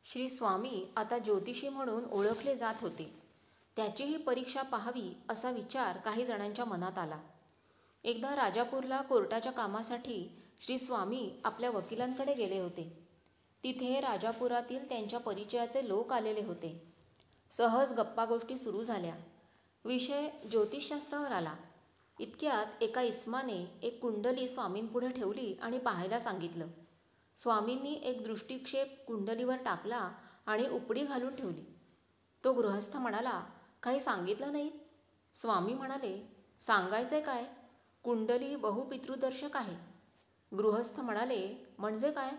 श्री स्वामी आता ज्योतिषी म्हणून ओळखले जात होते. त्याचीही परीक्षा पाहावी असा विचार काही जणांच्या मनात आला. एकदा राजापूरला कोर्टाच्या कामासाठी श्री स्वामी आपल्या वकिलांकडे गेले होते. तिथे राजापुरातील त्यांच्या परिचयाचे लोक आलेले होते. सहज गप्पागोष्टी सुरू झाल्या. विषय ज्योतिषशास्त्रावर आला. इतक्यात एका इस्माने एक कुंडली स्वामींपुढे ठेवली आणि पाहायला सांगितलं. स्वामींनी एक दृष्टिक्षेप कुंडलीवर टाकला आणि उपडी घालून ठेवली. तो गृहस्थ म्हणाला, काही सांगितलं नाही? स्वामी म्हणाले, सांगायचंय काय? कुंडली बहुपितृदर्शक आहे. गृहस्थ म्हणाले, म्हणजे काय?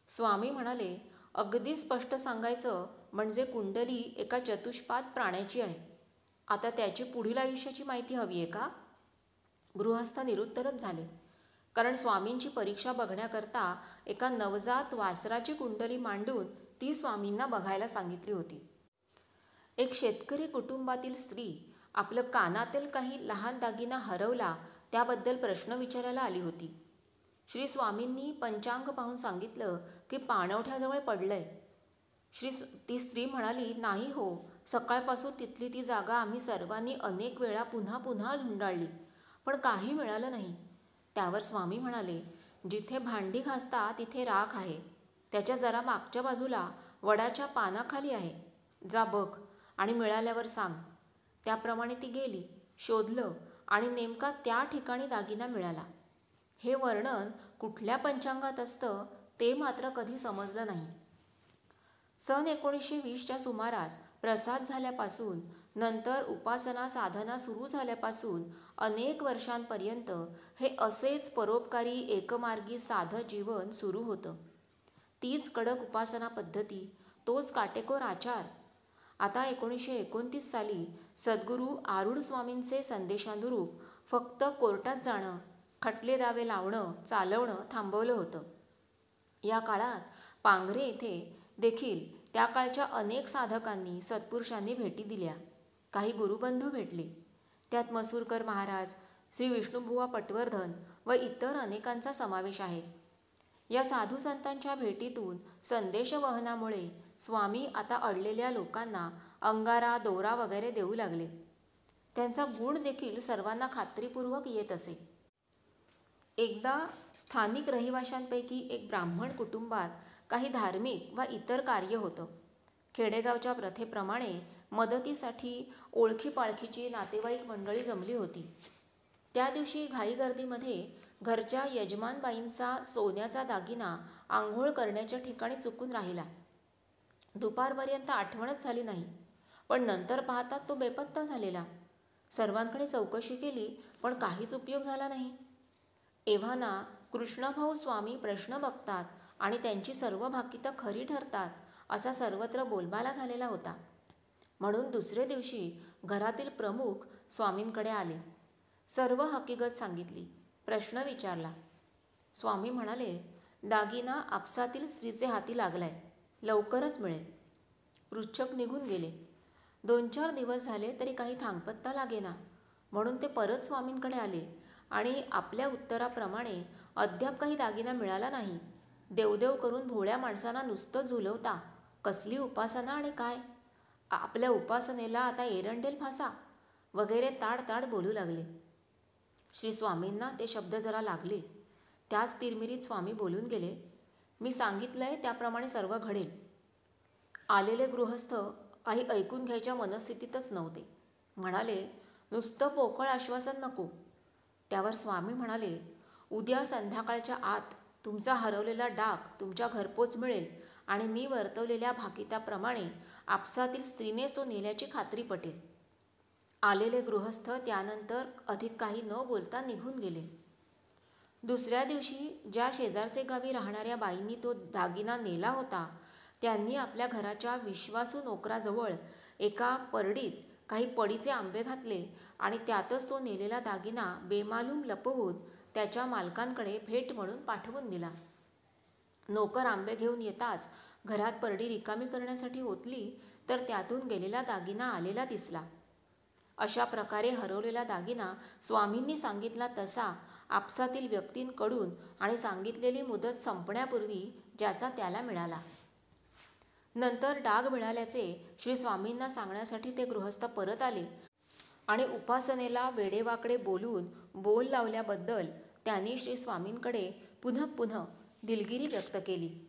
स्वामी म्हणाले, अगदी स्पष्ट सांगायचं म्हणजे कुंडली एका चतुष्पाद प्राण्याची आहे. आता त्याची पुढील आयुष्याची माहिती हवी आहे का? गृहस्थ निरुत्तरच झाले, कारण स्वामींची परीक्षा बघण्याकरता एका नवजात वासराची कुंडली मांडून ती स्वामींना बघायला सांगितली होती. एक शेतकरी कुटुंबातील स्त्री आपलं कानातील काही लहान दागिना हरवला त्याबद्दल प्रश्न विचारायला आली होती. श्री स्वामींनी पंचांग पाहून सांगितलं की पाणवठ्याजवळ पडलंय. ती स्त्री म्हणाली, नाही हो, सकाळपासून तिथली ती जागा आम्ही सर्वांनी अनेक वेळा पुन्हा पुन्हा धुंडाळली, पण काही मिळालं नाही. त्यावर स्वामी म्हणाले, जिथे भांडी घासता तिथे राख आहे. त्याच्या जरा मागच्या बाजूला वडाच्या पानाखाली आहे. जा बघ आणि मिळाल्यावर सांग. त्याप्रमाणे ती गेली, शोधलं आणि नेमका त्या ठिकाणी दागिना मिळाला. हे वर्णन कुठल्या पंचांगात असतं ते मात्र कधी समजलं नाही. सन 1920च्या सुमारास प्रसाद झाल्यापासून नंतर उपासना साधना सुरू झाल्यापासून अनेक वर्षांपर्यंत हे असेच परोपकारी एकमार्गी साधं जीवन सुरू होतं. तीच कडक उपासना पद्धती, तोच काटेकोर आचार. आता 1929 साली सद्गुरू आरूढ स्वामींचे संदेशानुरूप फक्त कोर्टात जाणं, खटले दावे लावणं चालवणं थांबवलं होतं. या काळात पांगरे येथे देखील त्या काळच्या अनेक साधकांनी सत्पुरुषांनी भेटी दिल्या. काही गुरुबंधू भेटले. त्यात मसूरकर महाराज, श्री विष्णुबुवा पटवर्धन व इतर अनेकांचा समावेश आहे. या साधू संतांच्या भेटीतून संदेशवहनामुळे स्वामी आता अडलेल्या लोकांना अंगारा दोरा वगैरे देऊ लागले. त्यांचा गुण देखील सर्वांना खात्रीपूर्वक येत असे. एकदा स्थानिक रहिवाशांपैकी एक ब्राह्मण कुटुंबात काही धार्मिक व इतर कार्य होतं. खेडेगावच्या प्रथेप्रमाणे मदतीसाठी ओळखीपाळखीची नातेवाईक मंडळी जमली होती. त्या दिवशी घाईगर्दीमध्ये घरच्या यजमानबाईंचा सोन्याचा दागिना आंघोळ करण्याच्या ठिकाणी चुकून राहिला. दुपारपर्यंत आठवणच झाली नाही, पण नंतर पाहतात तो बेपत्ता झालेला. सर्वांकडे चौकशी केली, पण काहीच उपयोग झाला नाही. एव्हाना कृष्णभाऊ स्वामी प्रश्न बघतात आणि त्यांची सर्व भाकितं खरी ठरतात असा सर्वत्र बोलबाला झालेला होता. म्हणून दुसरे दिवशी घरातील प्रमुख स्वामींकडे आले. सर्व हकीकत सांगितली. प्रश्न विचारला. स्वामी म्हणाले, दागिना आपसातील स्त्रीचे हाती लागलाय, लवकरच मिळेल. पृच्छक निघून गेले. 2-4 दिवस झाले तरी काही थांगपत्ता लागेना. म्हणून ते परत स्वामींकडे आले आणि आपल्या उत्तराप्रमाणे अद्याप काही दागिना मिळाला नाही. देवदेव करून भोळ्या माणसांना नुसतं झुलवता. कसली उपासना आणि काय? आपल्या उपासनेला आता एरंडेल फासा वगैरे ताड बोलू लागले. श्री स्वामींना ते शब्द जरा लागले. त्याच तिरमिरीत स्वामी बोलून गेले, मी सांगितलंय त्याप्रमाणे सर्व घडेल. आलेले गृहस्थ काही ऐकून घ्यायच्या मनस्थितीतच नव्हते. म्हणाले, नुसतं पोकळ आश्वासन नको. त्यावर स्वामी म्हणाले, उद्या संध्याकाळच्या आत तुमचा हरवलेला डाक तुमच्या घरपोच मिळेल आणि मी वर्तवलेल्या भाकिताप्रमाणे आपसातील स्त्रीनेच तो नेल्याची खात्री पटेल. आलेले गृहस्थ त्यानंतर अधिक काही न बोलता निघून गेले. दुसऱ्या दिवशी ज्या शेजारचे गावी राहणाऱ्या बाईंनी तो दागिना नेला होता त्यांनी आपल्या घराच्या विश्वासू नोकराजवळ एका परडीत काही पडीचे आंबे घातले आणि त्यातच तो नेलेला दागिना बेमालूम लपवून त्याच्या मालकांकडे भेट म्हणून पाठवून दिला. नोकर आंबे घेऊन येताच घरात परडी रिकामी करण्यासाठी ओतली तर त्यातून गेलेला दागिना आलेला दिसला. अशा प्रकारे हरवलेला दागिना स्वामींनी सांगितला तसा आपसातील व्यक्तींकडून आणि सांगितलेली मुदत संपण्यापूर्वी ज्याचा त्याला मिळाला. नंतर डाग मिळाल्याचे श्री स्वामींना सांगण्यासाठी ते गृहस्थ परत आले आणि उपासनेला वेडेवाकडे बोलून बोल लावल्याबद्दल त्यांनी श्री स्वामींकडे पुनः दिलगिरी व्यक्त केली.